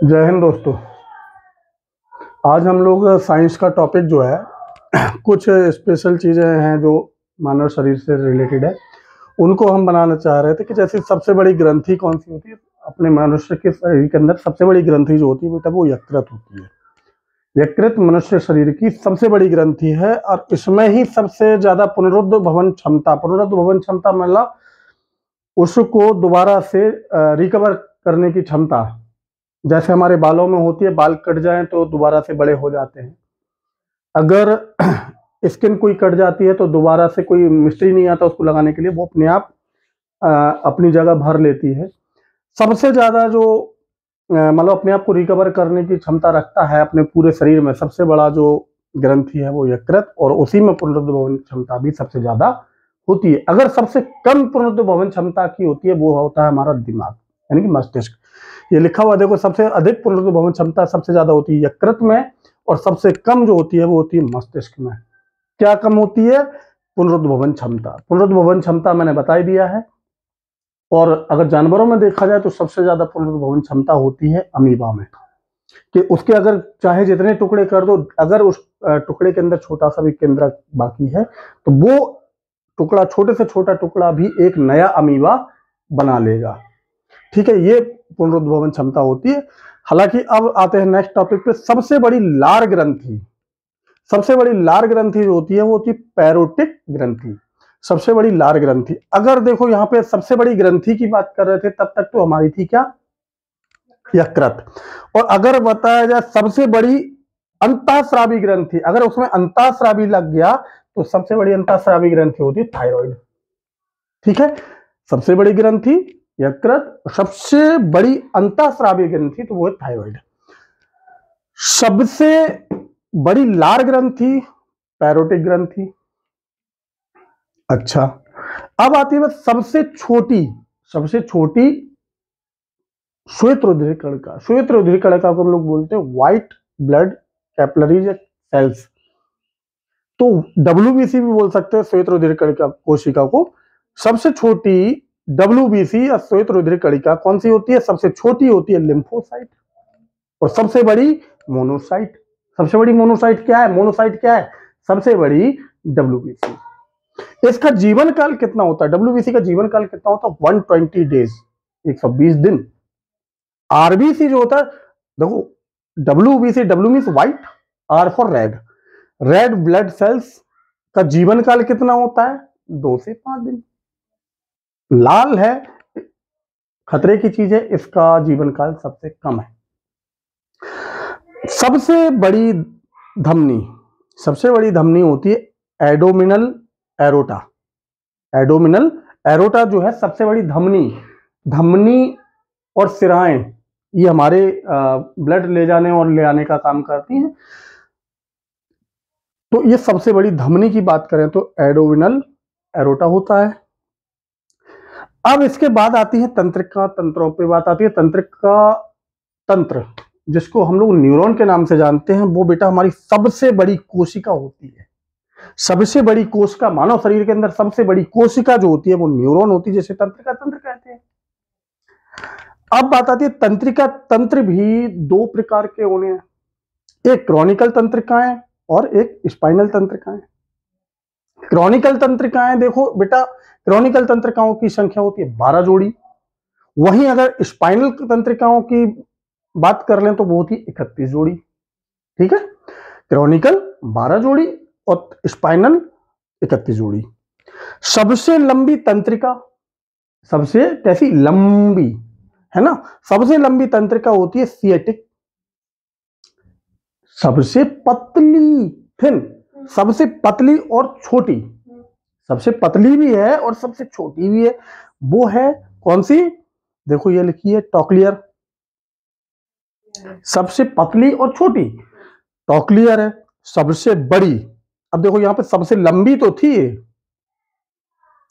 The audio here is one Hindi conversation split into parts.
जय हिंद दोस्तों। आज हम लोग साइंस का टॉपिक जो है कुछ स्पेशल चीज़ें हैं जो मानव शरीर से रिलेटेड है, उनको हम बनाना चाह रहे थे कि जैसे सबसे बड़ी ग्रंथि कौन सी होती है अपने मनुष्य के शरीर के अंदर। सबसे बड़ी ग्रंथि जो होती है बेटा वो यकृत होती है। यकृत मनुष्य शरीर की सबसे बड़ी ग्रंथि है और इसमें ही सबसे ज्यादा पुनरुद्भवन क्षमता मतलब उसको दोबारा से रिकवर करने की क्षमता। जैसे हमारे बालों में होती है, बाल कट जाएं तो दोबारा से बड़े हो जाते हैं। अगर स्किन कोई कट जाती है तो दोबारा से कोई मिस्त्री नहीं आता उसको लगाने के लिए, वो अपने आप अपनी जगह भर लेती है। सबसे ज्यादा जो मतलब अपने आप को रिकवर करने की क्षमता रखता है अपने पूरे शरीर में, सबसे बड़ा जो ग्रंथि है वो यकृत, और उसी में पुनरुद्भवन क्षमता भी सबसे ज्यादा होती है। अगर सबसे कम पुनरुद्भवन क्षमता की होती है वो होता है हमारा दिमाग, यानी कि मस्तिष्क। ये लिखा हुआ देखो, सबसे अधिक पुनरुद्भवन क्षमता सबसे ज्यादा होती है यकृत में और सबसे कम जो होती है वो होती है मस्तिष्क में। क्या कम होती है? पुनरुद्भवन क्षमता। पुनरुद्भवन क्षमता मैंने बता ही दिया है। और अगर जानवरों में देखा जाए तो सबसे ज्यादा पुनरुद्भवन क्षमता होती है अमीबा में, कि उसके अगर चाहे जितने टुकड़े कर दो, अगर उस टुकड़े के अंदर छोटा सा भी केंद्रक बाकी है तो वो टुकड़ा, छोटे से छोटा टुकड़ा भी एक नया अमीबा बना लेगा। ठीक है, ये पुनरुद्भवन क्षमता होती है। हालांकि अब आते हैं नेक्स्ट टॉपिक पे। सबसे बड़ी लार ग्रंथि, सबसे बड़ी लार ग्रंथि जो होती है वो होती है पैरोटिक ग्रंथि। सबसे बड़ी लार ग्रंथि, अगर देखो यहाँ पे सबसे बड़ी ग्रंथि की बात कर रहे थे तब तक तो हमारी थी क्या? यकृत। और अगर बताया जाए सबसे बड़ी अंतःस्रावी ग्रंथि, अगर उसमें अंतःस्रावी लग गया तो सबसे बड़ी अंतःस्रावी ग्रंथि होती है थायराइड। ठीक है, सबसे बड़ी ग्रंथि यकृत, सबसे बड़ी अंतःस्रावी ग्रंथि तो वो है थायराइड। सबसे बड़ी लार ग्रंथि पैरोटिक ग्रंथि। अच्छा, अब आती है सबसे छोटी, सबसे छोटी श्वेत रुधिर कणिका। श्वेत रुधिर कणिका को हम लोग बोलते हैं व्हाइट ब्लड कैपिलरीज सेल्स। तो WBC भी बोल सकते हैं श्वेत रुधिर कणिका कोशिका को। सबसे छोटी WBC या श्वेत रुधिर कणिका कौन सी होती है? सबसे छोटी होती है लिम्फोसाइट और सबसे बड़ी मोनोसाइट। सबसे बड़ी मोनोसाइट क्या है? मोनोसाइट क्या है? सबसे बड़ी WBC। इसका जीवन काल कितना होता है? WBC का जीवन काल कितना होता है? 120 डेज, 120 दिन। RBC जो होता है, देखो WBC, W means white, R for red, red blood cells का जीवन काल कितना होता है? 2 से 5 दिन। लाल है, खतरे की चीज है, इसका जीवन काल सबसे कम है। सबसे बड़ी धमनी, सबसे बड़ी धमनी होती है एडोमिनल एरोटा। एडोमिनल एरोटा जो है सबसे बड़ी धमनी। धमनी और सिराएं ये हमारे ब्लड ले जाने और ले आने का काम करती हैं। तो ये सबसे बड़ी धमनी की बात करें तो एडोमिनल एरोटा होता है। अब इसके बाद आती है तंत्रिका। तंत्रों पे बात आती है। तंत्रिका तंत्र, जिसको हम लोग न्यूरॉन के नाम से जानते हैं, वो बेटा हमारी सबसे बड़ी कोशिका होती है। सबसे बड़ी कोशिका, मानव शरीर के अंदर सबसे बड़ी कोशिका जो होती है वो न्यूरॉन होती है, जिसे तंत्रिका तंत्र कहते हैं। अब बात आती है तंत्रिका तंत्र भी 2 प्रकार के होने हैं, एक क्रॉनिकल तंत्रिकाएं और एक स्पाइनल तंत्रिकाएं। क्रॉनिकल तंत्रिकाएं देखो बेटा, क्रॉनिकल तंत्रिकाओं की संख्या होती है 12 जोड़ी। वहीं अगर स्पाइनल तंत्रिकाओं की बात कर लें तो वो होती है 31 जोड़ी। ठीक है, क्रॉनिकल 12 जोड़ी और स्पाइनल 31 जोड़ी। सबसे लंबी तंत्रिका, सबसे कैसी लंबी है ना, सबसे लंबी तंत्रिका होती है सिएटिक। सबसे पतली, थिन, सबसे पतली और छोटी, सबसे पतली भी है और सबसे छोटी भी है, वो है कौन सी? देखो ये लिखी है टॉकलियर। सबसे पतली और छोटी टॉकलियर है। सबसे बड़ी, अब देखो यहां पे सबसे लंबी तो थी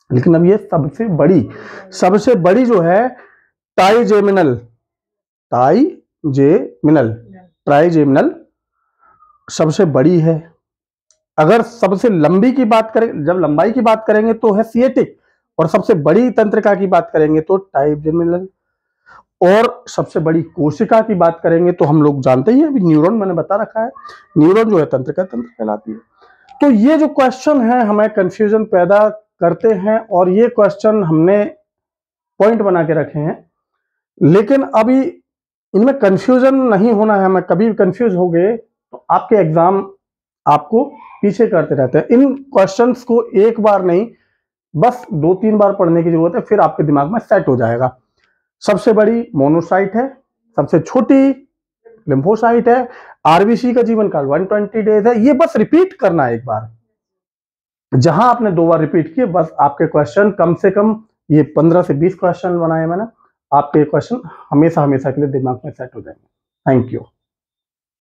लेकिन अब ये सबसे बड़ी, सबसे बड़ी जो है टाइजेमिनल, टाइजेमिनल, ट्राइजेमिनल सबसे बड़ी है। अगर सबसे लंबी की बात करें, जब लंबाई की बात करेंगे तो है सिएटिक, और सबसे बड़ी तंत्रिका की बात करेंगे तो टाइजेमिनल। और सबसे बड़ी कोशिका की बात करेंगे तो हम लोग जानते ही हैं, अभी न्यूरॉन मैंने बता रखा है, न्यूरॉन जो है तंत्रिका तंत्र कहलाती है। तो ये जो क्वेश्चन है हमें कंफ्यूजन पैदा करते हैं और ये क्वेश्चन हमने पॉइंट बना के रखे हैं, लेकिन अभी इनमें कंफ्यूजन नहीं होना है। हमें कभी भी कंफ्यूज हो गए तो आपके एग्जाम आपको पीछे करते रहते हैं। इन क्वेश्चंस को एक बार नहीं, बस 2-3 बार पढ़ने की जरूरत है, फिर आपके दिमाग में सेट हो जाएगा। सबसे बड़ी मोनोसाइट है, सबसे छोटी लिम्फोसाइट है, आरबीसी का जीवन काल 120 डेज है। ये बस रिपीट करना है एक बार। जहां आपने 2 बार रिपीट किए, बस आपके क्वेश्चन कम से कम ये 15 से 20 क्वेश्चन बनाए मैंने, आपके क्वेश्चन हमेशा हमेशा के लिए दिमाग में सेट हो जाएंगे। Thank you.